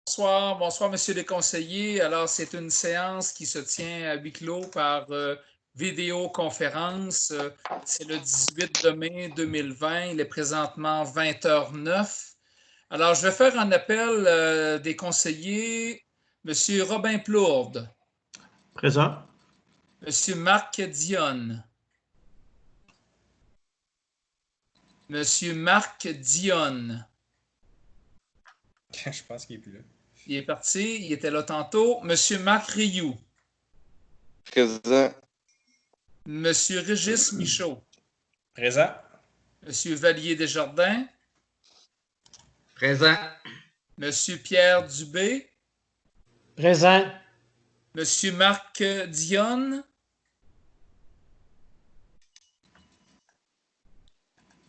Bonsoir, messieurs les conseillers. Alors, c'est une séance qui se tient à huis clos par vidéoconférence. C'est le 18 de mai 2020. Il est présentement 20h09. Alors, je vais faire un appel des conseillers. Monsieur Robin Plourde. Présent. Monsieur Marc Dionne. Monsieur Marc Dionne. Je pense qu'il n'est plus là. Il est parti. Il était là tantôt. Monsieur Marc Rioux. Présent. Monsieur Régis Michaud. Présent. Monsieur Vallier Desjardins. Présent. Monsieur Pierre Dubé. Présent. Monsieur Marc Dionne.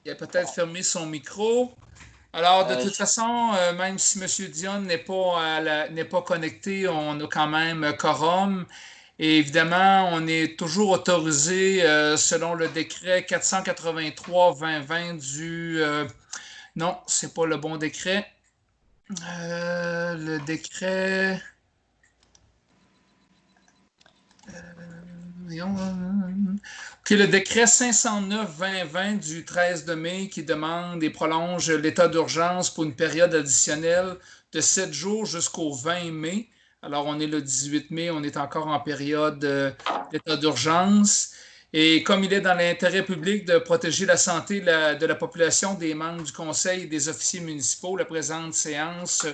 Il a peut-être fermé son micro. Alors, de toute façon, même si Monsieur Dionne n'est pas connecté, on a quand même quorum. Et évidemment, on est toujours autorisé, selon le décret 483-2020 du... non, c'est pas le bon décret. Le décret... OK, le décret 509-2020 du 13 de mai qui demande et prolonge l'état d'urgence pour une période additionnelle de 7 jours jusqu'au 20 mai. Alors, on est le 18 mai, on est encore en période d'état d'urgence. Et comme il est dans l'intérêt public de protéger la santé de la population, des membres du conseil et des officiers municipaux, la présente séance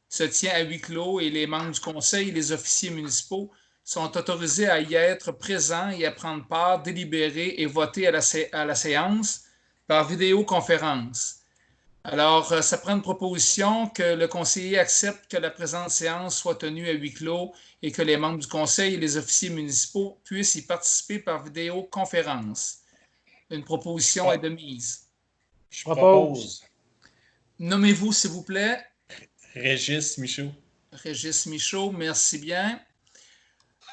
se tient à huis clos et les membres du conseil et les officiers municipaux sont autorisés à y être présents et à prendre part, délibérer et voter à la séance par vidéoconférence. Alors, ça prend une proposition que le conseiller accepte que la présente séance soit tenue à huis clos et que les membres du conseil et les officiers municipaux puissent y participer par vidéoconférence. Une proposition est de mise. Je propose. Nommez-vous, s'il vous plaît. Régis Michaud. Régis Michaud, merci bien.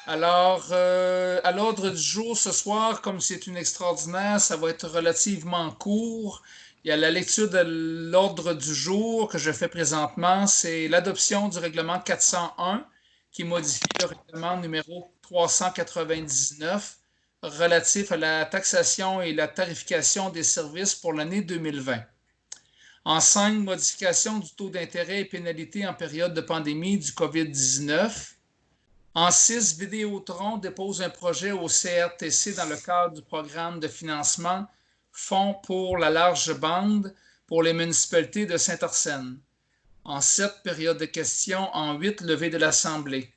Alors, à l'ordre du jour ce soir, comme c'est une extraordinaire, ça va être relativement court. Il y a la lecture de l'ordre du jour que je fais présentement. C'est l'adoption du règlement 401 qui modifie le règlement numéro 399 relatif à la taxation et la tarification des services pour l'année 2020. En 5, modification du taux d'intérêt et pénalités en période de pandémie du COVID-19. En 6, Vidéotron dépose un projet au CRTC dans le cadre du programme de financement Fonds pour la large bande pour les municipalités de Saint-Arsène. En 7, période de questions. En 8, levée de l'Assemblée.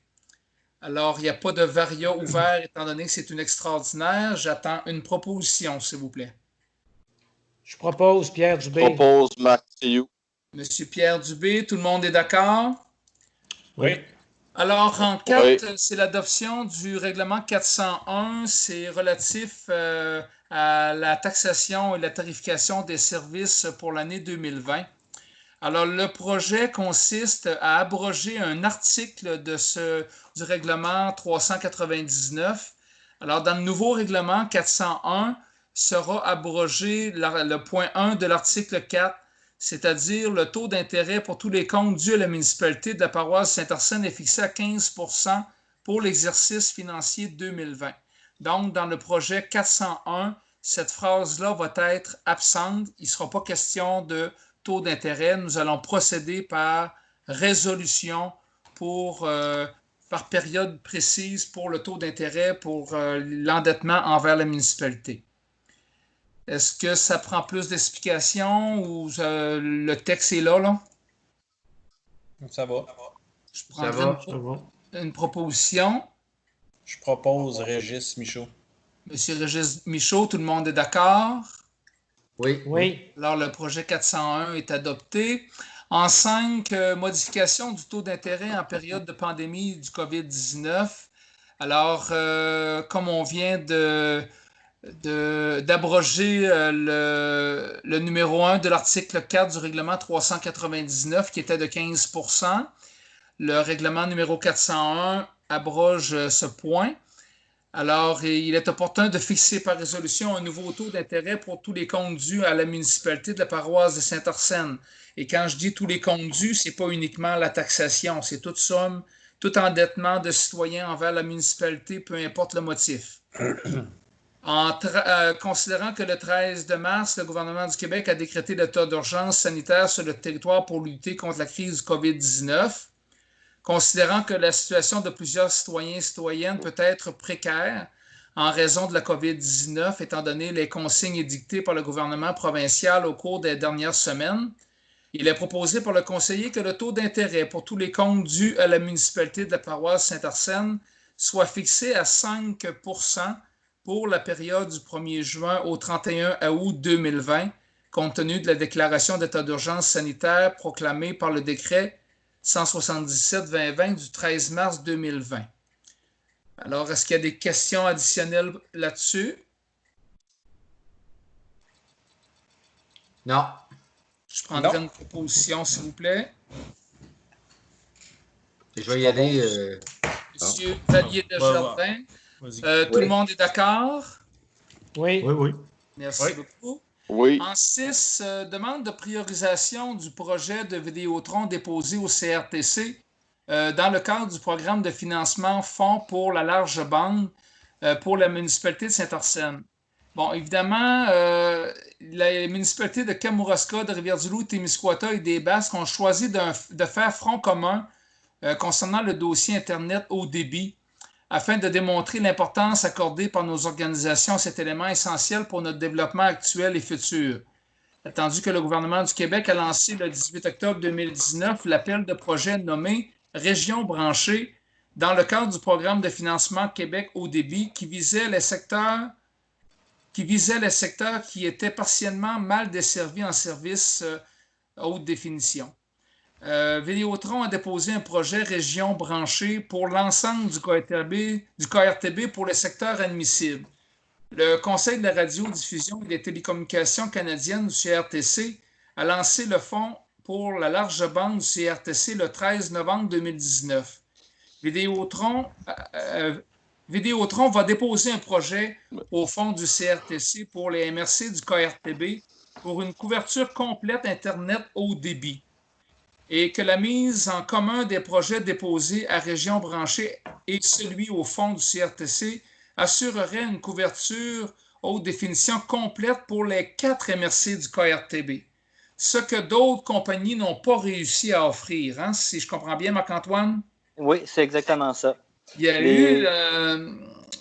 Alors, il n'y a pas de varia ouvert étant donné que c'est une extraordinaire. J'attends une proposition, s'il vous plaît. Je propose Pierre Dubé. Je propose Marc Rioux. Monsieur Pierre Dubé, tout le monde est d'accord? Oui. Alors, en 4, c'est l'adoption du règlement 401. C'est relatif à la taxation et la tarification des services pour l'année 2020. Alors, le projet consiste à abroger un article du règlement 399. Alors, dans le nouveau règlement 401, sera abrogé le point 1 de l'article 4, c'est-à-dire le taux d'intérêt pour tous les comptes dus à la municipalité de la paroisse Saint-Arsène est fixé à 15 % pour l'exercice financier 2020. Donc, dans le projet 401, cette phrase-là va être absente. Il ne sera pas question de taux d'intérêt. Nous allons procéder par résolution par période précise pour le taux d'intérêt pour l'endettement envers la municipalité. Est-ce que ça prend plus d'explications ou le texte est là? Ça va. Je prendrai une proposition. Je propose Régis Michaud. Monsieur Régis Michaud, tout le monde est d'accord? Oui. Oui. Alors, le projet 401 est adopté. En 5, modification du taux d'intérêt en période de pandémie du COVID-19. Alors, comme on vient d'abroger le numéro 1 de l'article 4 du règlement 399 qui était de 15 %. Le règlement numéro 401 abroge ce point. Alors, il est opportun de fixer par résolution un nouveau taux d'intérêt pour tous les comptes dus à la municipalité de la paroisse de Saint-Arsène. Et quand je dis tous les comptes dus, ce n'est pas uniquement la taxation, c'est toute somme, tout endettement de citoyens envers la municipalité, peu importe le motif. Considérant que le 13 de mars, le gouvernement du Québec a décrété l'état d'urgence sanitaire sur le territoire pour lutter contre la crise du COVID-19, considérant que la situation de plusieurs citoyens et citoyennes peut être précaire en raison de la COVID-19, étant donné les consignes édictées par le gouvernement provincial au cours des dernières semaines, il est proposé par le conseiller que le taux d'intérêt pour tous les comptes dus à la municipalité de la paroisse Saint-Arsène soit fixé à 5 % pour la période du 1er juin au 31 août 2020, compte tenu de la déclaration d'état d'urgence sanitaire proclamée par le décret 177-2020 du 13 mars 2020. Alors, est-ce qu'il y a des questions additionnelles là-dessus? Non. Je prendrai une proposition, s'il vous plaît. Je vais y aller. Monsieur Vallier de Jardin. Tout le monde est d'accord? Oui. Merci beaucoup. Oui. En 6, demande de priorisation du projet de Vidéotron déposé au CRTC dans le cadre du programme de financement Fonds pour la large bande pour la municipalité de Saint-Arsène. Bon, évidemment, les municipalités de Kamouraska, de Rivière-du-Loup, Témiscouata et des Basques ont choisi de faire front commun concernant le dossier Internet haut débit afin de démontrer l'importance accordée par nos organisations à cet élément essentiel pour notre développement actuel et futur. Attendu que le gouvernement du Québec a lancé le 18 octobre 2019 l'appel de projet nommé Régions branchées dans le cadre du programme de financement Québec haut débit qui visait les secteurs qui étaient partiellement mal desservis en services à haute définition. Vidéotron a déposé un projet région branchée pour l'ensemble du KRTB pour les secteurs admissibles. Le Conseil de la radiodiffusion et des télécommunications canadiennes du CRTC a lancé le fonds pour la large bande du CRTC le 13 novembre 2019. Vidéotron va déposer un projet au fond du CRTC pour les MRC du KRTB pour une couverture complète Internet haut débit et que la mise en commun des projets déposés à Région branchée et celui au fond du CRTC assurerait une couverture haute définition complète pour les 4 MRC du KRTB, ce que d'autres compagnies n'ont pas réussi à offrir, hein, si je comprends bien, Marc-Antoine? Oui, c'est exactement ça. Il y a eu,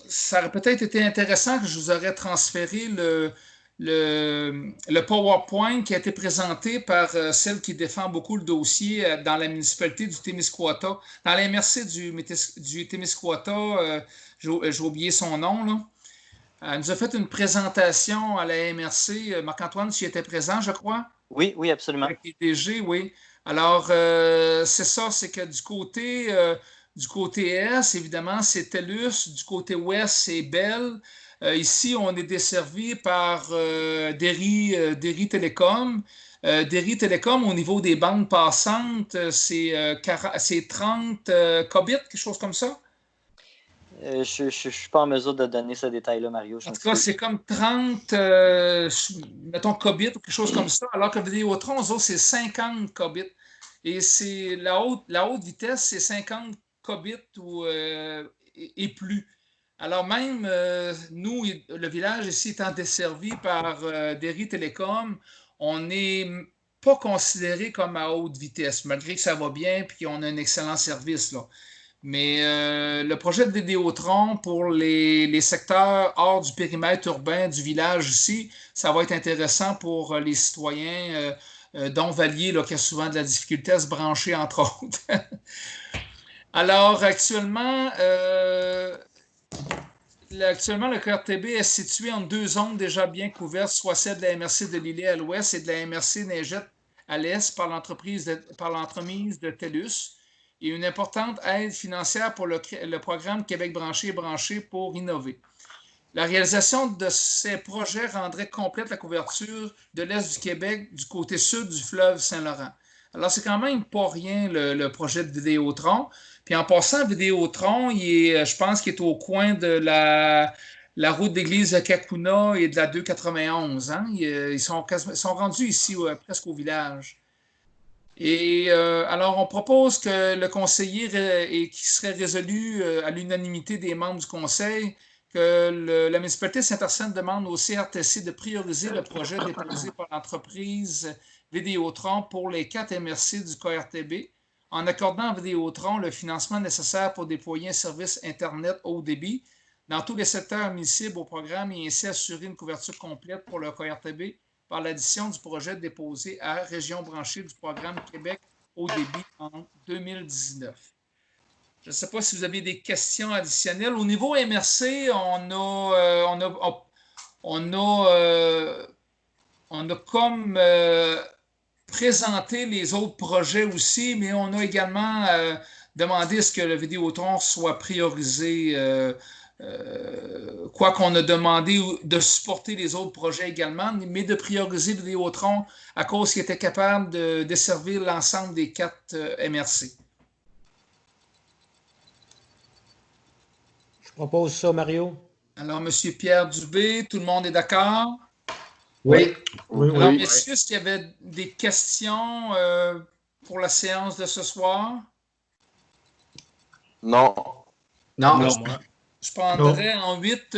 ça aurait peut-être été intéressant que je vous aurais transféré le PowerPoint qui a été présenté par celle qui défend beaucoup le dossier dans la municipalité du Témiscouata, dans la MRC du Témiscouata, j'ai oublié son nom, là. Elle nous a fait une présentation à la MRC. Marc-Antoine, tu y étais présent, je crois? Oui, absolument. Avec les DG, oui. Alors, c'est ça, c'est que du côté Est, évidemment, c'est TELUS. Du côté Ouest, c'est Bell. Ici, on est desservi par Derry Télécom. Derry Télécom, au niveau des bandes passantes, c'est 30 kbps, quelque chose comme ça? Je ne suis pas en mesure de donner ce détail-là, Mario. En tout cas, c'est comme 30, mettons, kbps ou quelque chose comme ça, alors que Vidéotron, eux autres, c'est 50 kbps. Et c'est la haute vitesse, c'est 50 kbps et plus. Alors même, nous, le village ici étant desservi par Derry Télécom, on n'est pas considéré comme à haute vitesse, malgré que ça va bien et qu'on a un excellent service, là. Mais le projet de Vidéotron pour les secteurs hors du périmètre urbain du village ici, ça va être intéressant pour les citoyens, dont Vallier, là, qui a souvent de la difficulté à se brancher, entre autres. Alors, actuellement, le KRTB est situé en 2 zones déjà bien couvertes, soit celle de la MRC de Lillet à l'ouest et de la MRC Neigette à l'est par l'entremise de TELUS, et une importante aide financière pour le programme Québec branché et branché pour innover. La réalisation de ces projets rendrait complète la couverture de l'est du Québec du côté sud du fleuve Saint-Laurent. Alors, c'est quand même pas rien le projet de Vidéotron. Puis en passant, Vidéotron, je pense qu'il est au coin de la route d'église de Kakuna et de la 291. Hein? Ils sont rendus ici, presque au village. Et alors, on propose que le conseiller, et qui serait résolu à l'unanimité des membres du conseil, que la municipalité de Saint-Arsène demande au CRTC de prioriser le projet déposé par l'entreprise Vidéotron pour les 4 MRC du KRTB, en accordant à Vidéotron le financement nécessaire pour déployer un service Internet haut débit dans tous les secteurs admissibles au programme et ainsi assurer une couverture complète pour le KRTB par l'addition du projet déposé à Région branchée du programme Québec haut débit en 2019. Je ne sais pas si vous avez des questions additionnelles. Au niveau MRC, on a comme présenté les autres projets aussi, mais on a également demandé à ce que le Vidéotron soit priorisé, quoi qu'on a demandé de supporter les autres projets également, mais de prioriser le Vidéotron à cause qu'il était capable de desservir l'ensemble des 4 MRC. Je propose ça, Mario. Alors, M. Pierre Dubé, tout le monde est d'accord? Oui. Alors, messieurs, est-ce qu'il y avait des questions pour la séance de ce soir? Non. Non. Je prendrais en 8,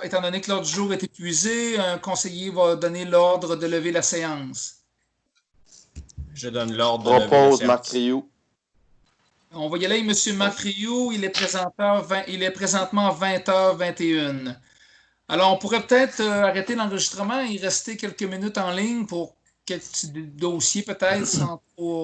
étant donné que l'ordre du jour est épuisé, un conseiller va donner l'ordre de lever la séance. Je donne l'ordre de lever la Propose séance. Marc Rioux. On va y aller avec M. Marc Rioux. Il est présentement 20h21. Alors, on pourrait peut-être arrêter l'enregistrement et rester quelques minutes en ligne pour quelques petits dossiers peut-être sans trop